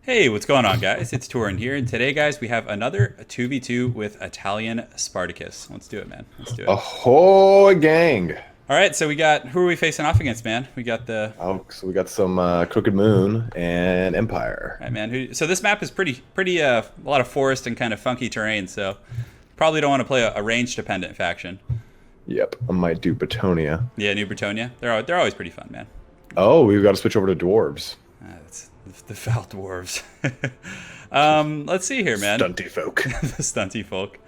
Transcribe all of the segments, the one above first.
Hey, what's going on, guys? It's Turin here, and today, guys, we have another 2v2 with Italian Spartacus. Let's do it, man. Let's do it. Ahoy, gang! All right, so who are we facing off against, man? We got the, Oh, so we got some Crooked Moon and Empire. all right, man. So this map is pretty, a lot of forest and kind of funky terrain, so probably don't want to play a range-dependent faction. Yep, I might do Batonia. Yeah, New Bretonia. They're always pretty fun, man. Oh, we've got to switch over to Dwarves. That's the foul dwarves. Let's see here, man. Stunty folk. The stunty folk.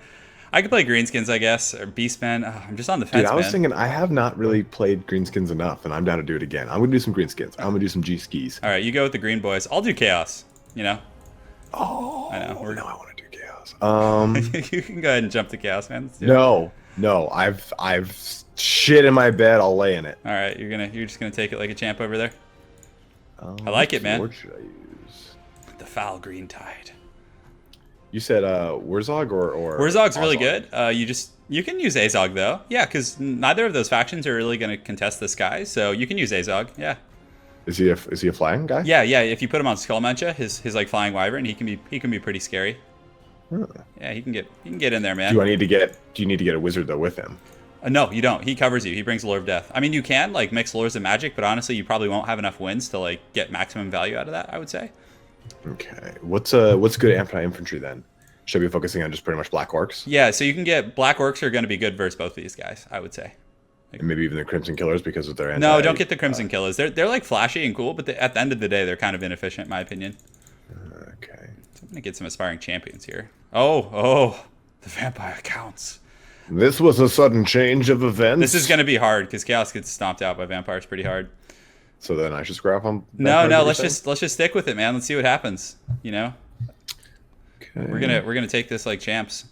I could play Greenskins, I guess, or Beastmen. Oh, I'm just on the Dude, fence, I was man. thinking I have not really played Greenskins enough, and I'm down to do it again. I'm going to do some Greenskins. I'm going to do some G-Skis. All right, you go with the green boys. I'll do chaos. You know, Oh, I know. no, I want to do Chaos. You can go ahead and jump to chaos, man. Let's do it. No, I've shit in my bed. I'll lay in it. All right, you're just gonna take it like a champ over there. I like it, man. What should I use? The foul green tide. You said Wurzog or Wurzog's really Ozog? good. You can use Azog though. Yeah, because neither of those factions are really gonna contest the sky, so you can use Azog. Yeah. Is he a flying guy? Yeah. If you put him on Skullmancha, his like flying wyvern, he can be pretty scary. Huh. Yeah, he can get in there, man. Do you need to get a wizard though with him? No, you don't. He covers you. He brings Lure of Death. I mean, you can like mix lures of magic, but honestly, you probably won't have enough wins to like get maximum value out of that, I would say. Okay. What's good anti-infantry then? Should I be focusing on just pretty much black orcs? Yeah, so you can get Black Orcs are going to be good versus both of these guys, I would say. And maybe even the Crimson Killers because of their anti. No, don't get the Crimson Killers. They're like flashy and cool, but at the end of the day, they're kind of inefficient, in my opinion. Okay. So I'm going to get some aspiring champions here. Oh, the vampire counts. This was a sudden change of events. This is going to be hard because Chaos gets stomped out by vampires pretty hard. So then I should scrap on. No, let's just stick with it, man. Let's see what happens. You know, Okay. we're gonna take this like champs.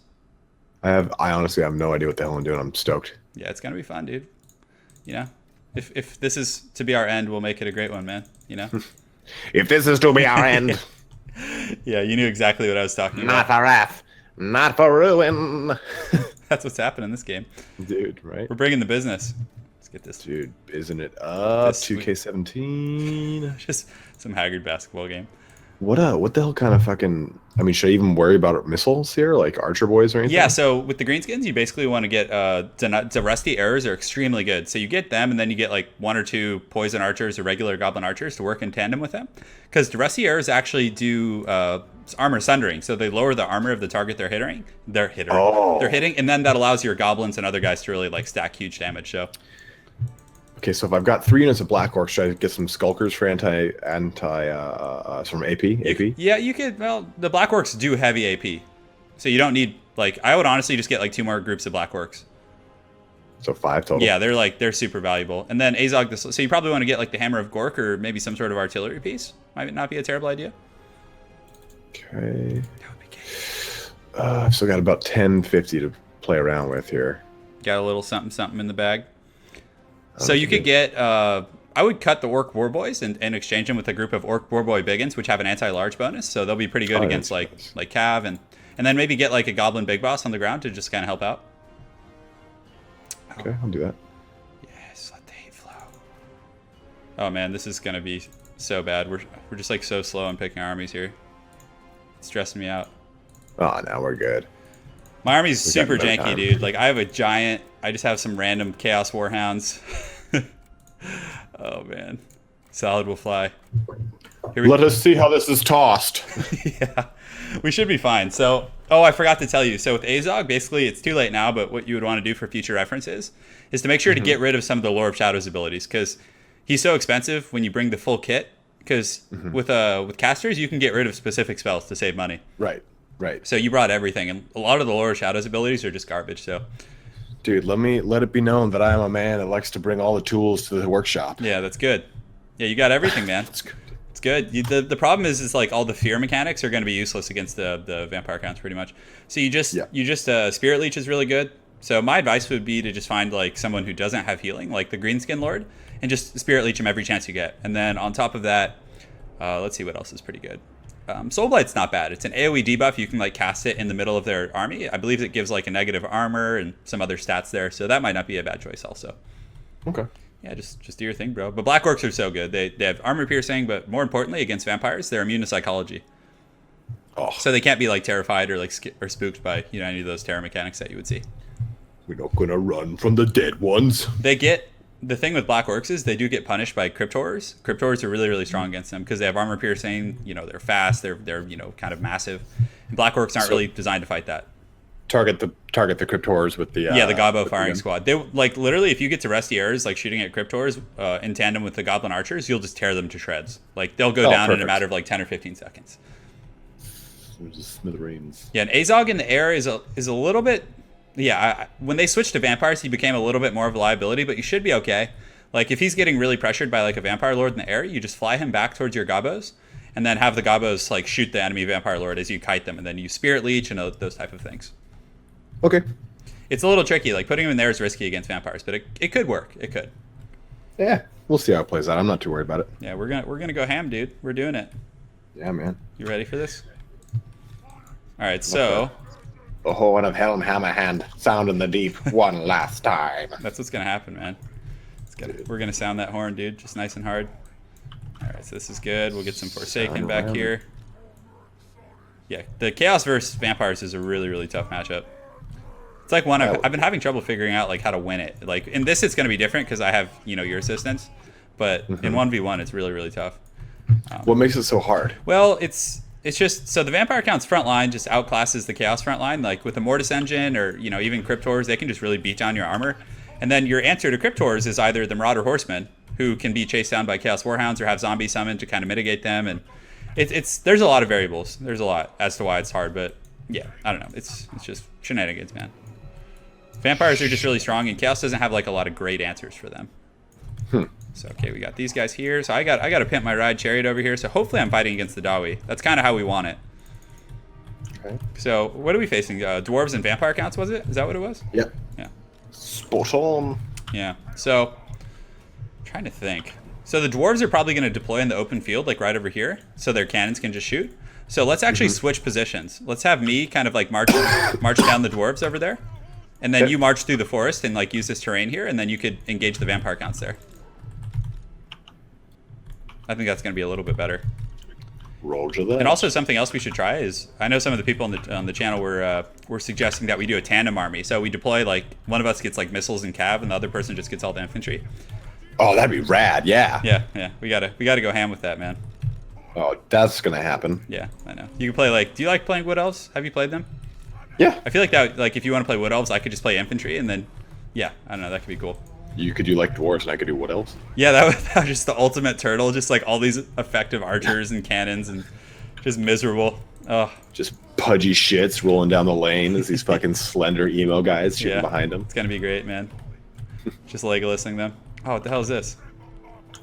I honestly have no idea what the hell I'm doing. I'm stoked. Yeah, it's gonna be fun, dude. You know, if this is to be our end, we'll make it a great one, man. You know. If this is to be our end, Yeah, you knew exactly what I was talking not about. for wrath, not for ruin. That's what's happening in this game. Dude, right? We're bringing the business. Let's get this. Dude, isn't it up? This 2K17. Just some haggard basketball game. What the hell kind of fucking? I mean, should I even worry about missiles here, like Archer boys or anything? Yeah, so with the Greenskins, you basically want to get the rusty arrows are extremely good. So you get them, and then you get like one or two poison archers or regular goblin archers to work in tandem with them, because the rusty arrows actually do armor sundering. So they lower the armor of the target they're hitting. Oh. They're hitting, and then that allows your goblins and other guys to really like stack huge damage. So Okay, so if I've got 3 units of black orcs, should I get some skulkers for from AP? AP? yeah, you could. Well, the black orcs do heavy AP, so you don't need like. I would honestly just get like 2 more groups of black orcs. So 5 total. Yeah, they're super valuable. And then Azog, so you probably want to get like the Hammer of Gork or maybe some sort of artillery piece. Might not be a terrible idea. Okay. That would be good. I've still got about 1050 to play around with here. Got a little something in the bag. So That's you could good. get, I would cut the Orc Warboys and exchange them with a group of Orc Warboy Biggins, which have an anti-large bonus. So they'll be pretty good Oh, against that's like nice. Cav and then maybe get like a Goblin Big Boss on the ground to just kind of help out. Okay, I'll do that. Yes, let the hate flow. Oh man, this is gonna be so bad. We're just like so slow on picking armies here. It's stressing me out. Oh, now we're good. My army's We got super no janky, time. dude. Like I have a giant. I just have some random Chaos Warhounds. Oh man, Salad will fly. Here Let us see how this is tossed. Yeah, we should be fine. So, I forgot to tell you. So with Azog, basically, it's too late now. But what you would want to do for future references is to make sure to get rid of some of the Lore of Shadows abilities because he's so expensive when you bring the full kit. Because with casters, you can get rid of specific spells to save money. Right. So you brought everything, and a lot of the Lore of Shadows abilities are just garbage. So Dude, let it be known that I am a man that likes to bring all the tools to the workshop. yeah, that's good. Yeah, you got everything, man. That's good. It's good. The problem is like all the fear mechanics are going to be useless against the vampire counts pretty much. So you just Spirit Leech is really good. So my advice would be to just find like someone who doesn't have healing, like the Greenskin Lord, and just Spirit Leech him every chance you get. And then on top of that, let's see what else is pretty good. Soul Blight's not bad. It's an AoE debuff. You can like cast it in the middle of their army. I believe it gives like a negative armor and some other stats there. So that might not be a bad choice also. Okay. Yeah, just do your thing, bro. But Black Orcs are so good. They have armor piercing, but more importantly, against vampires, they're immune to psychology. Oh, So they can't be like terrified or like or spooked by any of those terror mechanics that you would see. we're not gonna run from the dead ones. They get the thing with Black Orcs is they do get punished by Crypt Horrors. Crypt Horrors are really really strong against them because they have armor piercing. They're fast. They're kind of massive. And Black Orcs aren't really designed to fight that. Target the Crypt Horrors with the the Gobbo firing squad. They like literally if you get to Rusty Airs like shooting at Crypt Horrors in tandem with the Goblin Archers, you'll just tear them to shreds. Like they'll go down in a matter of like 10 or 15 seconds. Just smithereens. Yeah, and Azog in the air is a little bit. Yeah, when they switched to vampires, he became a little bit more of a liability, but you should be okay. Like if he's getting really pressured by like a vampire lord in the air, you just fly him back towards your Gobbos, and then have the Gobbos like shoot the enemy vampire lord as you kite them, and then you spirit leech and those type of things. Okay. It's a little tricky. Like putting him in there is risky against vampires, but it could work. It could. Yeah, we'll see how it plays out. I'm not too worried about it. Yeah, we're gonna go ham, dude. We're doing it. Yeah, man. You ready for this? All right, so. The horn of Helmhammer hand, sound in the deep one last time. That's what's gonna happen, man. We're gonna sound that horn, dude, just nice and hard. All right, so this is good. We'll get some Forsaken back here. Yeah, the Chaos versus Vampires is a really, really tough matchup. It's like one I've been having trouble figuring out like how to win it. Like in this, it's gonna be different because I have your assistance, but in 1v1, it's really, really tough. What makes it so hard? Well, it's just so the Vampire Count's front line just outclasses the Chaos front line. Like with the Mortis engine or even Crypt Horrors, they can just really beat down your armor. And then your answer to Crypt Horrors is either the Marauder Horsemen, who can be chased down by Chaos Warhounds or have zombies summoned to kind of mitigate them. And there's a lot of variables. There's a lot as to why it's hard, but yeah, I don't know. It's just shenanigans, man. Vampires are just really strong, and Chaos doesn't have like a lot of great answers for them. So okay, we got these guys here. So I got to pimp my ride chariot over here. So hopefully I'm fighting against the Dawi. That's kind of how we want it. Okay. So what are we facing? Dwarves and vampire counts, was it? Is that what it was? Yep. Yeah. Spot on. Yeah. So I'm trying to think. So the dwarves are probably going to deploy in the open field, like right over here, so their cannons can just shoot. So let's actually switch positions. Let's have me kind of like march down the dwarves over there, and then you march through the forest and like use this terrain here, and then you could engage the vampire counts there. I think that's going to be a little bit better. Roger that. And also something else we should try is, I know some of the people on the channel were suggesting that we do a tandem army. So we deploy like one of us gets like missiles and cav, and the other person just gets all the infantry. Oh, that'd be rad. Yeah. Yeah. We gotta go ham with that, man. Oh, that's gonna happen. Yeah, I know. You can play like, do you like playing Wood Elves? Have you played them? Yeah. I feel like that, like if you want to play Wood Elves, I could just play infantry, and then yeah, I don't know, that could be cool. You could do like dwarves, and I could do what else? Yeah, that was just the ultimate turtle, just like all these effective archers and cannons, and just miserable. Oh, just pudgy shits rolling down the lane as these fucking slender emo guys shooting behind them. It's gonna be great, man. Just Legolasing them. Oh, what the hell is this?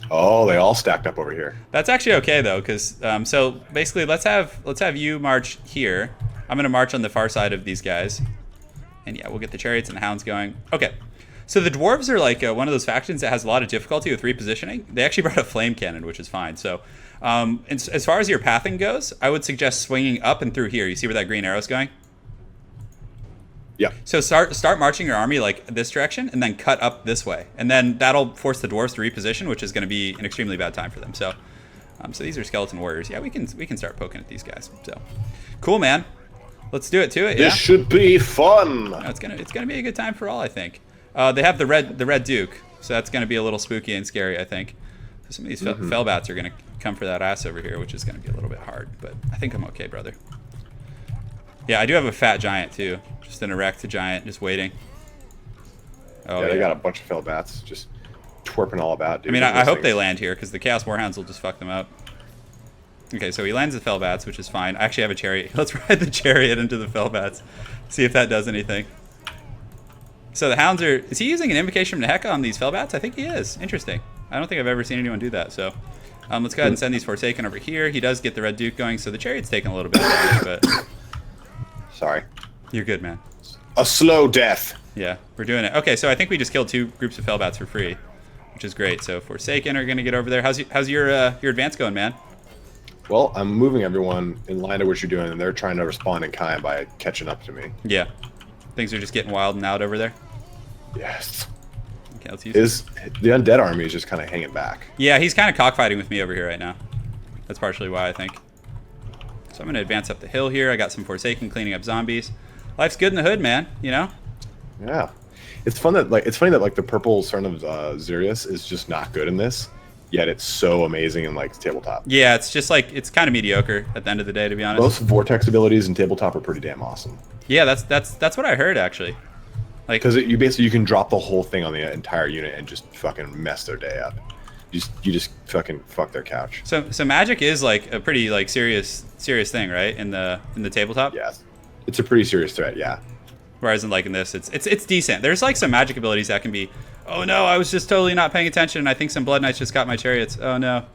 Oh, they all stacked up over here. That's actually okay though, because so basically, let's have you march here. I'm gonna march on the far side of these guys, and yeah, we'll get the chariots and the hounds going. Okay. So the dwarves are like one of those factions that has a lot of difficulty with repositioning. They actually brought a flame cannon, which is fine. So as far as your pathing goes, I would suggest swinging up and through here. You see where that green arrow's going? Yeah. So start marching your army like this direction, and then cut up this way. And then that'll force the dwarves to reposition, which is going to be an extremely bad time for them. So so these are skeleton warriors. Yeah, we can start poking at these guys. So cool, man. Let's do it to it. This should be fun. No, it's gonna be a good time for all, I think. They have the red Duke, so that's going to be a little spooky and scary, I think. So some of these fellbats are going to come for that ass over here, which is going to be a little bit hard, but I think I'm okay, brother. Yeah, I do have a fat giant too, just an erect giant, just waiting. Oh, yeah, they got a bunch of fellbats just twerping all about, dude. I mean, I hope they land here, because the Chaos Warhounds will just fuck them up. Okay, so he lands the fellbats, which is fine. I actually have a chariot. Let's ride the chariot into the fellbats, see if that does anything. So the hounds are... Is he using an invocation from Neheka on these fellbats? I think he is. Interesting. I don't think I've ever seen anyone do that. So let's go ahead and send these Forsaken over here. He does get the Red Duke going, so the chariot's taking a little bit of damage, but... Sorry. You're good, man. A slow death. Yeah, we're doing it. Okay, so I think we just killed 2 groups of fellbats for free, which is great. So Forsaken are going to get over there. How's your advance going, man? Well, I'm moving everyone in line to what you're doing, and they're trying to respond in kind by catching up to me. Yeah. Things are just getting wild and out over there. Yes. Okay, let's use the undead army is just kind of hanging back. Yeah, he's kind of cockfighting with me over here right now. That's partially why, I think. So So I'm going to advance up the hill here. I got some Forsaken cleaning up zombies. Life's good in the hood, man, you know? Yeah. It's fun that it's funny that like the purple Son of Xurius is just not good in this, yet it's so amazing in like tabletop. Yeah, it's just like it's kind of mediocre at the end of the day, to be honest. Most vortex abilities in tabletop are pretty damn awesome. Yeah, that's what I heard actually. Like, because you can drop the whole thing on the entire unit and just fucking mess their day up. You just fucking fuck their couch. So magic is like a pretty like serious thing, right? In the tabletop. Yes, it's a pretty serious threat. Yeah. Whereas in like in this, it's decent. There's like some magic abilities that can be, oh no, I was just totally not paying attention, and I think some blood knights just got my chariots. Oh no.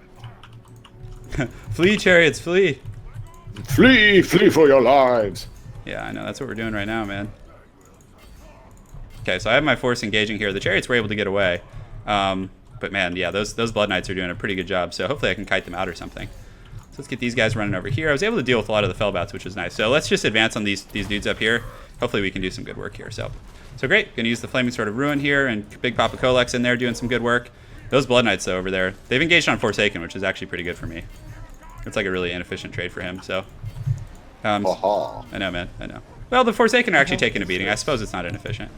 Flee, chariots, flee. Flee for your lives. Yeah, I know, that's what we're doing right now, man. Okay, so I have my force engaging here. The chariots were able to get away. But man, yeah, those blood knights are doing a pretty good job, so hopefully I can kite them out or something. So let's get these guys running over here. I was able to deal with a lot of the fellbats, which was nice. So let's just advance on these dudes up here. Hopefully we can do some good work here. So great. Gonna use the Flaming Sword of Ruin here, and Big Papa Kolek's in there doing some good work. Those blood knights though over there, they've engaged on Forsaken, which is actually pretty good for me. It's like a really inefficient trade for him. So I know, man, I know. Well, the Forsaken are actually taking a beating. I suppose it's not inefficient.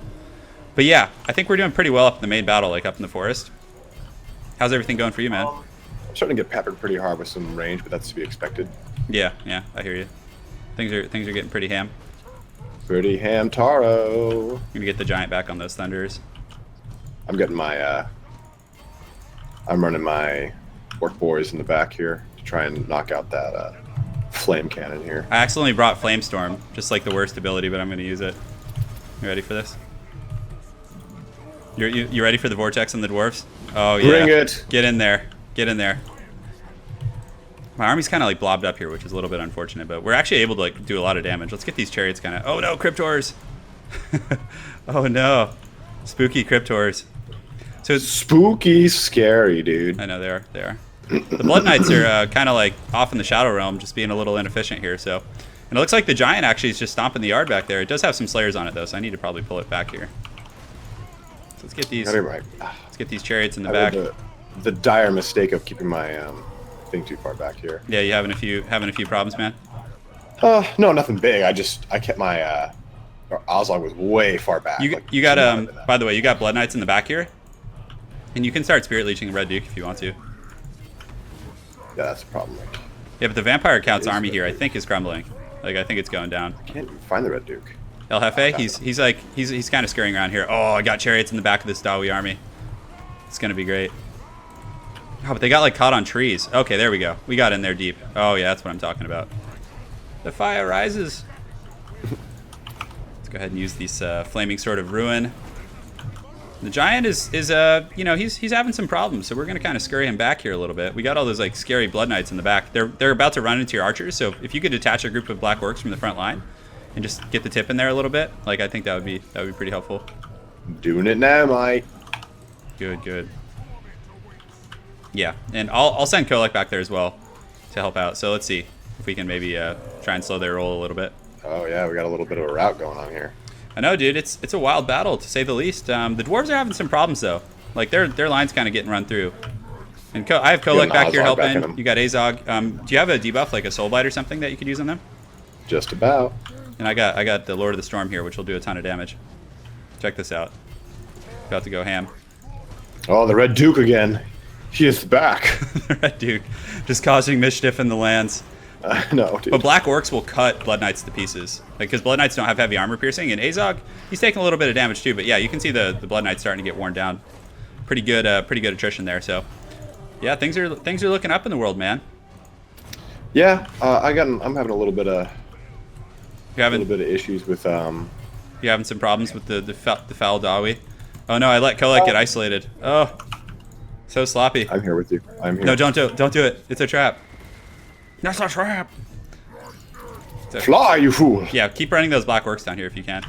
But yeah, I think we're doing pretty well up in the main battle, like up in the forest. How's everything going for you, man? I'm starting to get peppered pretty hard with some range, but that's to be expected. Yeah, I hear you. Things are getting pretty ham. Pretty ham taro. I'm gonna get the giant back on those thunders. I'm getting my I'm running my orc boys in the back here to try and knock out that flame cannon here. I accidentally brought Flamestorm, just like the worst ability, but I'm gonna use it. You ready for this? You ready for the vortex and the dwarves? Oh yeah. Bring it. Get in there. Get in there. My army's kind of like blobbed up here, which is a little bit unfortunate, but we're actually able to like do a lot of damage. Let's get these chariots kind of. Oh no, Cryptors! Oh no, spooky Cryptors. So it's spooky, scary, dude. I know they are. They are. The Blood Knights are kind of like off in the Shadow Realm, just being a little inefficient here. So, and it looks like the giant actually is just stomping the yard back there. It does have some Slayers on it though, so I need to probably pull it back here. So let's get these. Right. Let's get these chariots in the back. The dire mistake of keeping my thing too far back here. Yeah, you having a few problems, man? No, nothing big. I kept my Ozlog was way far back. You got by the way, you got Blood Knights in the back here, and you can start Spirit Leeching Red Duke if you want to. Yeah, that's a problem. Yeah, but the Vampire Count's army here, I think, is crumbling. Like, I think it's going down. I can't even find the Red Duke. El Jefe, he's kind of scurrying around here. Oh, I got chariots in the back of this Dawi army. It's gonna be great. Oh, but they got like caught on trees. Okay, there we go. We got in there deep. Oh yeah, that's what I'm talking about. The fire rises. Let's go ahead and use this Flaming Sword of Ruin. The giant is you know, he's having some problems, so we're gonna kind of scurry him back here a little bit. We got all those like scary Blood Knights in the back. They're about to run into your archers, so if you could detach a group of Black Orcs from the front line and just get the tip in there a little bit, like I think that would be pretty helpful. Doing it now, mate. Good. Yeah, and I'll send Kolek back there as well to help out. So let's see if we can maybe try and slow their roll a little bit. Oh yeah, we got a little bit of a rout going on here. I know, dude. It's a wild battle to say the least. The dwarves are having some problems though. Like their line's kind of getting run through. And I have Kolek back here helping. You got Azog. Do you have a debuff like a Soul Blight or something that you could use on them? Just about. And I got the Lord of the Storm here, which will do a ton of damage. Check this out. About to go ham. Oh, the Red Duke again. He is back. The Red Duke, just causing mischief in the lands. No, dude. But Black Orcs will cut Blood Knights to pieces. Like, because Blood Knights don't have heavy armor piercing, and Azog, he's taking a little bit of damage too. But yeah, you can see the Blood Knights starting to get worn down. Pretty good attrition there. So yeah, things are looking up in the world, man. Yeah, I'm having a little bit of issues with You having some problems with the foul Dawi? Oh no, I let Kolek get isolated. Oh, so sloppy. I'm here with you. I'm here. No, don't do it. It's a trap. That's a trap. Fly, you fool. Yeah, keep running those Black Orcs down here if you can.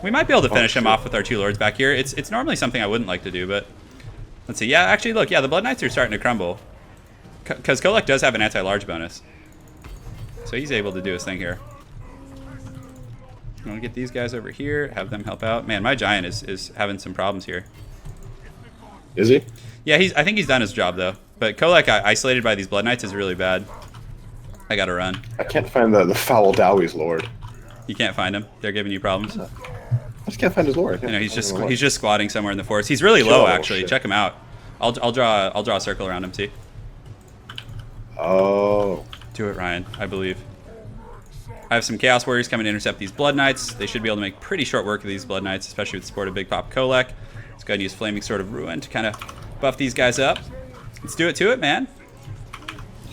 We might be able to finish him off with our 2 lords back here. It's normally something I wouldn't like to do, but let's see. Yeah, actually, look. Yeah, the Blood Knights are starting to crumble because Kolek does have an anti-large bonus, so he's able to do his thing here. I'm gonna get these guys over here, have them help out. Man, my giant is having some problems here. Is he? Yeah, I think he's done his job though. But Kolek isolated by these Blood Knights is really bad. I gotta run. I can't find the foul Dowie's lord. You can't find him. They're giving you problems. I just can't find his lord. You know, he's just squatting somewhere in the forest. He's really low, actually. Shit. Check him out. I'll draw a circle around him. See. Oh. Do it, Ryan. I believe. I have some Chaos Warriors coming to intercept these Blood Knights. They should be able to make pretty short work of these Blood Knights, especially with the support of Big Pop Kolek. Let's go ahead and use Flaming Sword of Ruin to kind of buff these guys up. Let's do it to it, man.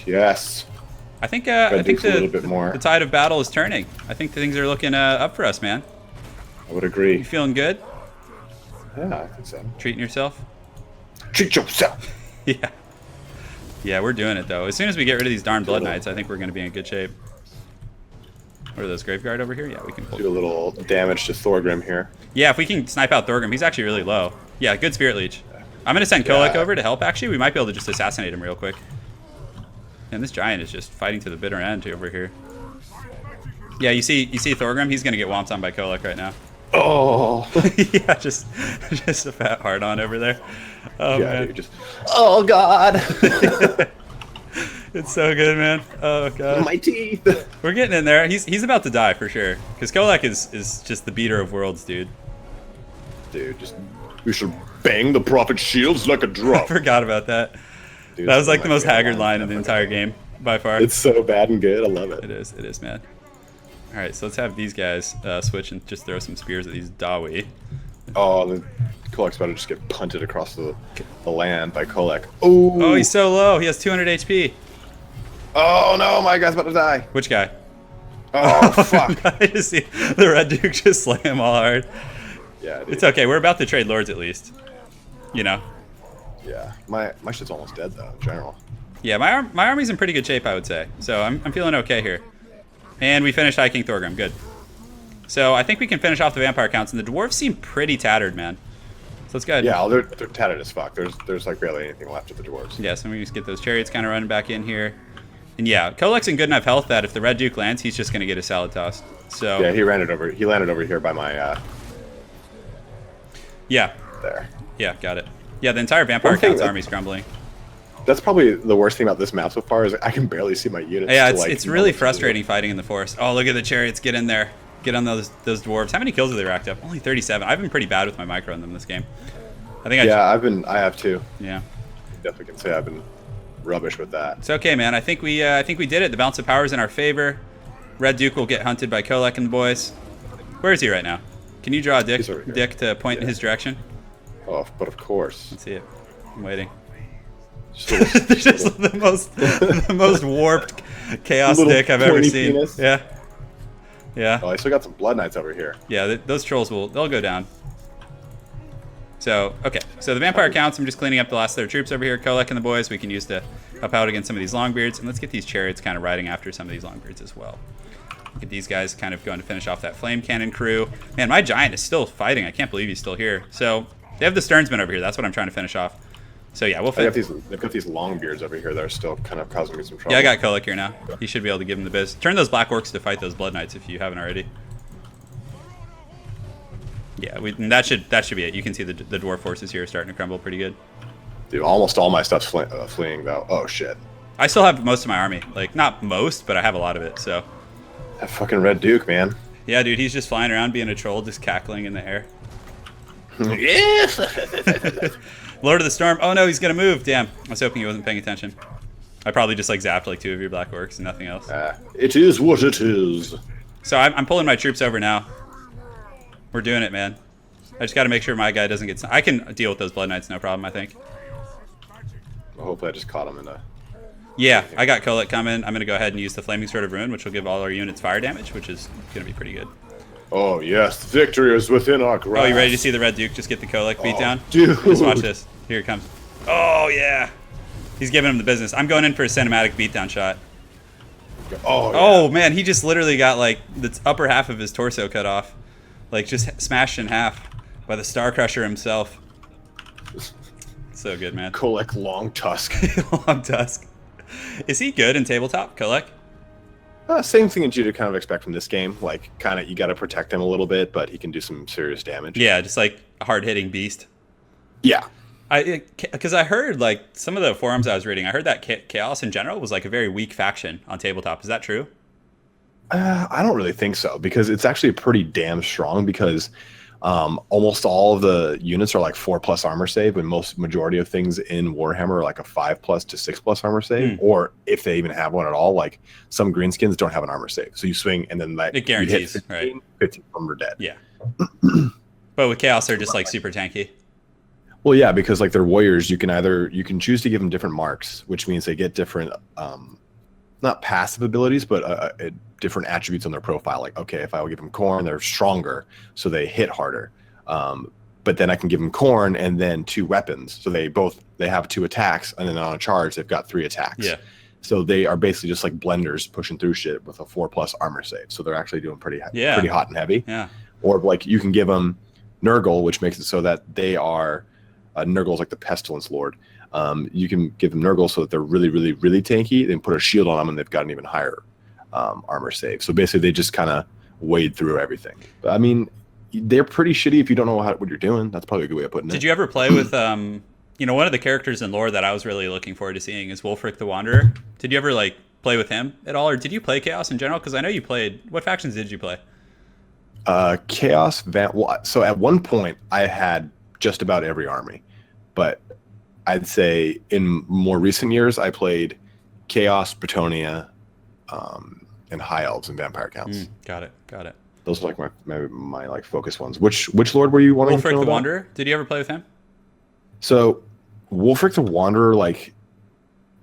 Yes. I think a little bit more. The tide of battle is turning. I think things are looking up for us, man. I would agree. You feeling good? Yeah, I think so. Treating yourself? Treat yourself. Yeah. Yeah, we're doing it, though. As soon as we get rid of these darn Blood Knights, I think we're going to be in good shape. What are those, Graveguard over here? Yeah, we can pull. Do a little damage to Thorgrim here. Yeah, if we can snipe out Thorgrim, he's actually really low. Yeah, good Spirit Leech. I'm going to send Kolek over to help, actually. We might be able to just assassinate him real quick. And this giant is just fighting to the bitter end over here. Yeah, you see Thorgrim? He's going to get whomped on by Kolek right now. Oh. Yeah, just a fat hard on over there. Oh, yeah, man. dude, just. Oh God. It's so good, man. Oh God. My teeth. We're getting in there. He's about to die for sure. Because Kolek is just the beater of worlds, dude. Dude, just we should bang the prophet shields like a I drum. forgot about that. Dude, That was like the most haggard line in the entire game by far. It's so bad and good. I love it. It is, man. All right, so let's have these guys switch and just throw some spears at these Dawi. Oh, the Kolek's about to just get punted across the land by Kolek. Oh, He's so low. He has 200 HP. Oh no, my guy's about to die. Which guy? Oh fuck. I just see the Red Duke just slay him all hard. Yeah, dude. It's okay. We're about to trade lords at least. You know. Yeah, my shit's almost dead though in general. Yeah, my army's in pretty good shape, I would say. So I'm feeling okay here. And we finished High King Thorgrim. Good. So I think we can finish off the vampire counts, and the dwarves seem pretty tattered, man. So let's go ahead. Yeah, they're tattered as fuck. There's like barely anything left of the dwarves. Yeah, so we just get those chariots kind of running back in here. And yeah, Kolek's in good enough health that if the Red Duke lands, he's just going to get a salad tossed. So yeah, he landed over here by my yeah. There. Yeah, got it. Yeah, the entire vampire counts army's crumbling. That's probably the worst thing about this map so far is I can barely see my units. Yeah, it's really frustrating fighting in the forest. Oh, look at the chariots. Get in there. Get on those dwarves. How many kills have they racked up? Only 37. I've been pretty bad with my micro in them this game. I have too. Yeah. Definitely can say I've been rubbish with that. It's okay, man. I think we did it. The balance of power is in our favor. Red Duke will get hunted by Kolek and the boys. Where is he right now? Can you draw a dick to point in his direction? Oh, but of course. Let's see it. I'm waiting. Just the most warped chaos dick I've ever seen. Penis. Yeah. Yeah. Oh, I still got some blood knights over here. Yeah, those trolls they'll go down. So, okay. So the vampire counts, I'm just cleaning up the last of their troops over here. Kolek and the boys we can use to help out against some of these longbeards. And let's get these chariots kind of riding after some of these longbeards as well. Get these guys kind of going to finish off that flame cannon crew. Man, my giant is still fighting. I can't believe he's still here. So they have the Sternsmen over here. That's what I'm trying to finish off. So yeah, we'll they've got these long beards over here that are still kind of causing me some trouble. Yeah, I got Kolek here now. He should be able to give him the biz. Turn those black orcs to fight those blood knights if you haven't already. Yeah, that should be it. You can see the dwarf forces here are starting to crumble pretty good. Dude, almost all my stuff's fleeing though. Oh shit. I still have most of my army. Like not most, but I have a lot of it. So. That fucking Red Duke, man. Yeah, dude, he's just flying around being a troll, just cackling in the air. Yes. Lord of the Storm. Oh no, he's gonna move. Damn. I was hoping he wasn't paying attention. I probably just like zapped like 2 of your black orcs and nothing else. It is what it is. So I'm pulling my troops over now. We're doing it, man. I just got to make sure my guy doesn't get. I can deal with those blood knights, no problem. I think. Well, hopefully, I just caught him in a. Yeah, I got Kolek coming. I'm gonna go ahead and use the Flaming Sword of Ruin, which will give all our units fire damage, which is gonna be pretty good. Oh yes, victory is within our grasp. Oh, you ready to see the Red Duke just get the Kolek beat down? Dude. Just watch this. Here it comes. Oh yeah, he's giving him the business. I'm going in for a cinematic beatdown shot. Oh. Yeah. Oh man, he just literally got like the upper half of his torso cut off, like just smashed in half by the Star Crusher himself. So good, man. Kolek Long Tusk. Long Tusk. Is he good in tabletop, Kolek? Same thing that you'd kind of expect from this game. Like, kind of, you got to protect him a little bit, but he can do some serious damage. Yeah, just like a hard-hitting beast. Yeah. Because I heard like some of the forums I was reading, I heard that Chaos in general was like a very weak faction on tabletop. Is that true? I don't really think so, because it's actually pretty damn strong, because almost all of the units are like 4+ armor save, and majority of things in Warhammer are like a 5+ to 6+ armor save, or if they even have one at all, like some Greenskins don't have an armor save. So you swing and then like it guarantees, you hit 15, right? 15 from them are dead. Yeah. But with Chaos, they're just like super tanky. Well, yeah, because like they're warriors, you can choose to give them different marks, which means they get different, not passive abilities, but different attributes on their profile. Like, okay, if I will give them corn, they're stronger, so they hit harder. But then I can give them corn and then 2 weapons, so they have 2 attacks, and then on a charge they've got 3 attacks. Yeah. So they are basically just like blenders pushing through shit with a 4+ armor save. So they're actually doing pretty hot and heavy. Yeah. Or like you can give them Nurgle, which makes it so that they are Nurgle's like the Pestilence Lord. You can give them Nurgle so that they're really, really, really tanky. Then put a shield on them, and they've got an even higher armor save. So basically, they just kind of wade through everything. But I mean, they're pretty shitty if you don't know what you're doing. That's probably a good way of putting it. Did you ever play with one of the characters in lore that I was really looking forward to seeing is Wulfric the Wanderer? Did you ever like play with him at all, or did you play Chaos in general? Because I know you played. What factions did you play? Chaos. So at one point, I had just about every army, but I'd say in more recent years, I played Chaos, Bretonia, and High Elves and Vampire Counts. Got it. Those are like my like focus ones. Which Lord were you wanting to know Wulfric the about? Wanderer? Did you ever play with him? So Wulfric the Wanderer, like,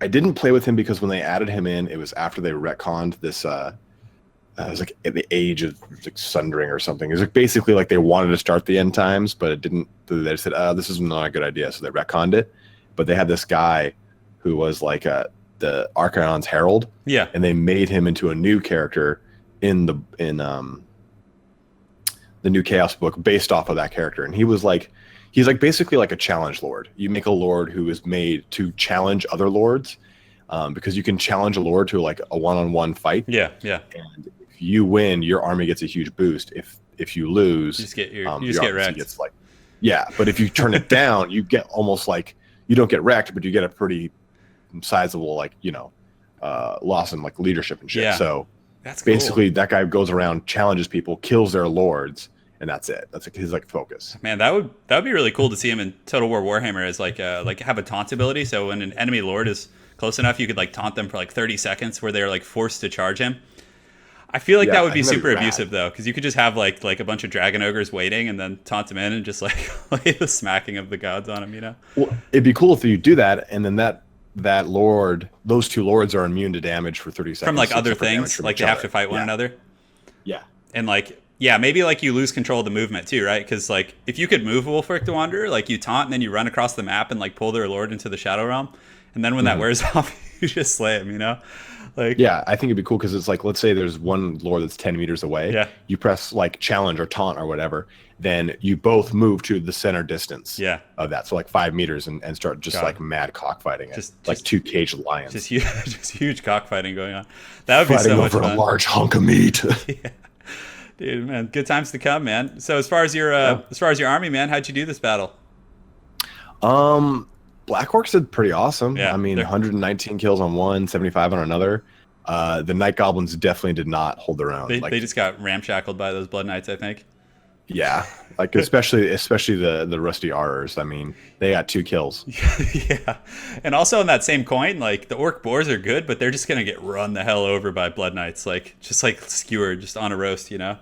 I didn't play with him because when they added him in, it was after they retconned this. It was like at the age of like Sundering or something. It was like basically like they wanted to start the end times, but it didn't. They said, this is not a good idea, so they retconned it. But they had this guy who was like the Archaon's Herald. Yeah. And they made him into a new character in the new Chaos book based off of that character. And he's like basically like a challenge lord. You make a lord who is made to challenge other lords, because you can challenge a lord to like a one-on-one fight. Yeah. And if you win, your army gets a huge boost. If you lose, you just get wrecked. Gets like, yeah, but if you turn it down, you get almost like, you don't get wrecked, but you get a pretty sizable like loss in like leadership and shit. Yeah. So that's cool. Basically that guy goes around, challenges people, kills their lords, and that's it. That's like his like focus. Man, that would be really cool to see him in Total War Warhammer as like have a taunt ability. So when an enemy lord is close enough, you could like taunt them for like 30 seconds where they're like forced to charge him. I feel like that would be super abusive though, because you could just have like a bunch of dragon ogres waiting and then taunt them in and just like lay the smacking of the gods on them, you know? Well, it'd be cool if you do that, and then that lord, those 2 lords are immune to damage for 30 seconds. From like other things, like they have to fight one another. Yeah. And like, yeah, maybe like you lose control of the movement too, right? Because like if you could move Wulfric the Wanderer, like you taunt and then you run across the map and like pull their lord into the Shadow Realm, and then when that wears off, you just slay him, you know? Like, yeah, I think it'd be cool because it's like, let's say there's one lord that's 10 meters away. Yeah. You press like challenge or taunt or whatever, then you both move to the center distance. Yeah. Of that, so like 5 meters, and start just like mad cockfighting it, just like 2 caged lions. Just huge cockfighting going on. That would be so much fun. Fighting over a large hunk of meat. Yeah. Dude, man, good times to come, man. So as far as your army, man, how'd you do this battle? Black Orcs did pretty awesome. Yeah, I mean, 119 kills on one, 75 on another. The Night Goblins definitely did not hold their own. They just got ramshackled by those Blood Knights, I think. Yeah, like especially the Rusty Aurors. I mean, they got 2 kills. Yeah, and also on that same coin, like the Orc Boars are good, but they're just gonna get run the hell over by Blood Knights, like just like skewered, just on a roast, you know.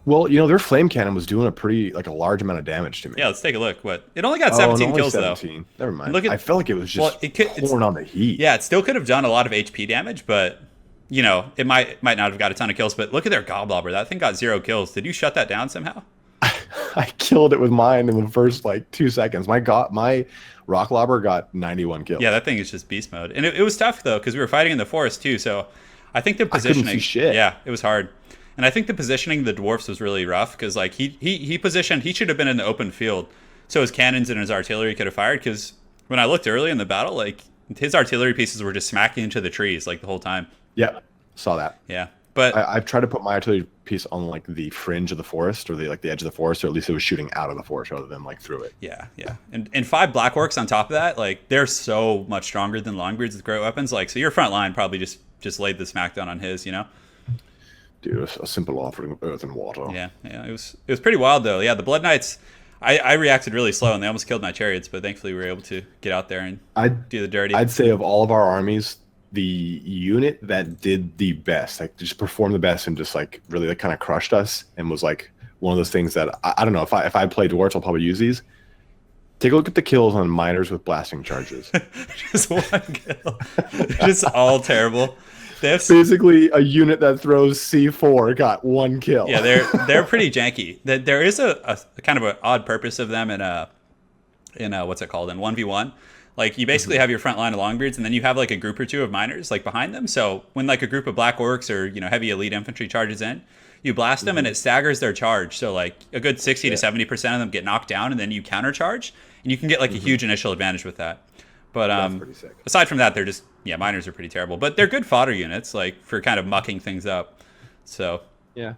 Well, their flame cannon was doing a large amount of damage to me. Yeah, let's take a look. It only got 17 kills 17. Though. Never mind. Look at, I felt like it was just pouring on the heat. Yeah, it still could have done a lot of HP damage, but it might not have got a ton of kills. But look at their Goblobber. That thing got 0 kills. Did you shut that down somehow? I killed it with mine in the first 2 seconds. My Rocklobber got 91 kills. Yeah, that thing is just beast mode, and it was tough though because we were fighting in the forest too. So I think the positioning. I couldn't see shit. Yeah, it was hard. And I think the positioning of the dwarfs was really rough because like he positioned, he should have been in the open field so his cannons and his artillery could have fired, because when I looked early in the battle, like his artillery pieces were just smacking into the trees like the whole time. Yeah, saw that. Yeah, But I've tried to put my artillery piece on like the fringe of the forest, or the edge of the forest, or at least it was shooting out of the forest rather than like through it. yeah, and 5 black orcs on top of that, like they're so much stronger than longbeards with great weapons. Like, so your front line probably just laid the smackdown on his, you know. Dude, a simple offering of earth and water. Yeah, it was pretty wild though. Yeah, the Blood Knights. I reacted really slow and they almost killed my chariots, but thankfully we were able to get out there and do the dirty. I'd say of all of our armies, the unit that did the best, like just performed the best and just like really like kind of crushed us and was like one of those things that I don't know, if I play dwarves, I'll probably use these. Take a look at the kills on miners with blasting charges. Just one kill. Just all terrible. Basically, a unit that throws C4 got 1 kill. Yeah, they're pretty janky. There is a kind of an odd purpose of them in what's it called, in 1v1. Like, you basically have your front line of longbeards, and then you have like a group or two of miners like behind them. So when like a group of black orcs or heavy elite infantry charges in, you blast them and it staggers their charge. So like a good 60 to 70% of them get knocked down, and then you countercharge, and you can get like a huge initial advantage with that. But aside from that, they're just miners are pretty terrible, but they're good fodder units, like for kind of mucking things up. So yeah,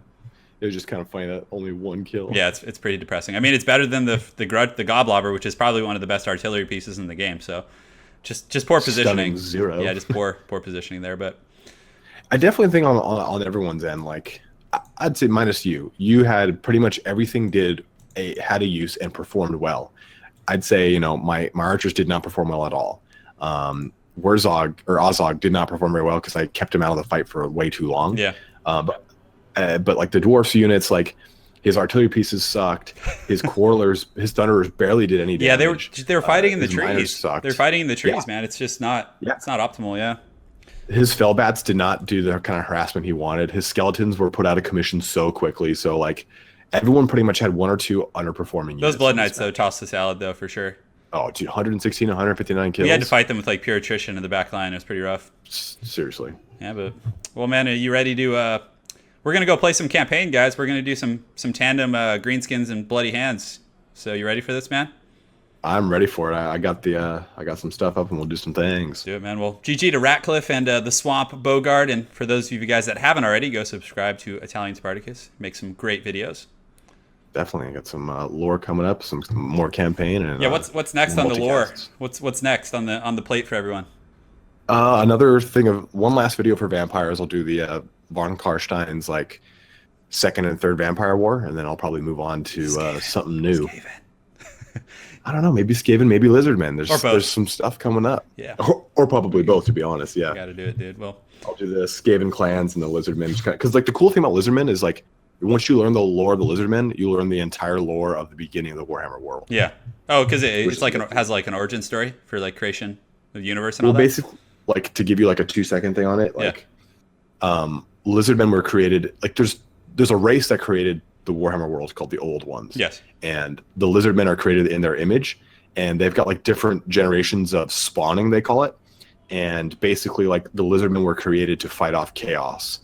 it was just kind of funny that only 1 kill. Yeah, it's pretty depressing. I mean, it's better than the Goblobber, which is probably one of the best artillery pieces in the game. So just poor positioning. Stunning 0. Yeah, just poor positioning there. But I definitely think on everyone's end, like I'd say minus you had pretty much everything had a use and performed well. I'd say my archers did not perform well at all. Ozog did not perform very well because I kept him out of the fight for way too long. Yeah. But like the dwarfs units, like his artillery pieces sucked. His quarrelers, his thunderers barely did any damage. Yeah, they were fighting in the trees. Sucked. They're fighting in the trees, man. It's just not. Yeah. It's not optimal. Yeah. His Fellbats did not do the kind of harassment he wanted. His skeletons were put out of commission so quickly. So like everyone pretty much had 1 or 2 underperforming units. Those Blood Knights though tossed the salad though for sure. Oh, dude, 116, 159 kills. We had to fight them with like pure attrition in the back line. It was pretty rough. Seriously. Yeah, but well, man, are you ready to? We're gonna go play some campaign, guys. We're gonna do some tandem Greenskins and Bloody Hands. So you ready for this, man? I'm ready for it. I got some stuff up, and we'll do some things. Do it, man. Well, GG to Ratcliffe and the Swamp Bogard, and for those of you guys that haven't already, go subscribe to ItalianSpartacus. Make some great videos. Definitely, I got some lore coming up, some more campaign, and what's next on the lore? What's next on the plate for everyone? Another thing of one last video for vampires. I'll do the Von Karstein's like 2nd and 3rd Vampire War, and then I'll probably move on to something new. I don't know, maybe Skaven, maybe Lizardmen. There's some stuff coming up. Yeah, or probably both, to be honest. Yeah, got to do it, dude. Well, I'll do the Skaven clans and the Lizardmen, because like the cool thing about Lizardmen is like, once you learn the lore of the Lizardmen, you learn the entire lore of the beginning of the Warhammer world. Yeah. Oh, because it's like has like an origin story for like creation of the universe and all that. Well, basically, like to give you like a 2-second thing on it, like, Lizardmen were created. Like, there's a race that created the Warhammer world called the Old Ones. Yes. And the Lizardmen are created in their image, and they've got like different generations of spawning, they call it. And basically, like the Lizardmen were created to fight off chaos.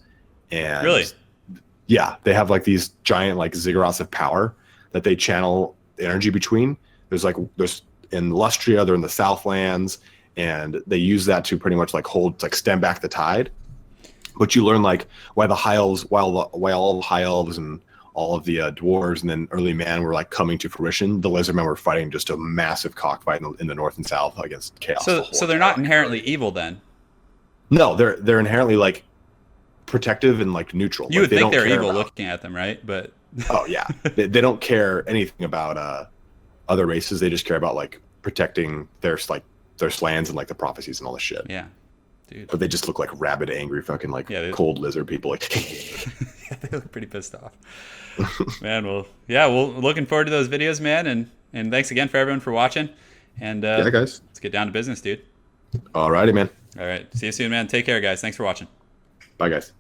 And really. Yeah, they have like these giant like ziggurats of power that they channel energy between. There's in Lustria, they're in the Southlands, and they use that to pretty much like stem back the tide. But you learn like why all the high elves and all of the dwarves and then early man were like coming to fruition. The Lizardmen were fighting just a massive cockfight in the north and south against chaos. So they're not inherently evil then? No, they're inherently like protective and like neutral. You would think they're evil looking at them, right? But oh yeah, they don't care anything about other races. They just care about like protecting their lands and like the prophecies and all this shit. Yeah, dude. But they just look like rabid, angry, fucking like cold lizard people. Like yeah, they look pretty pissed off. Man, well, looking forward to those videos, man, and thanks again for everyone for watching. And yeah, guys, let's get down to business, dude. Alrighty, man. All right, see you soon, man. Take care, guys. Thanks for watching. Bye, guys.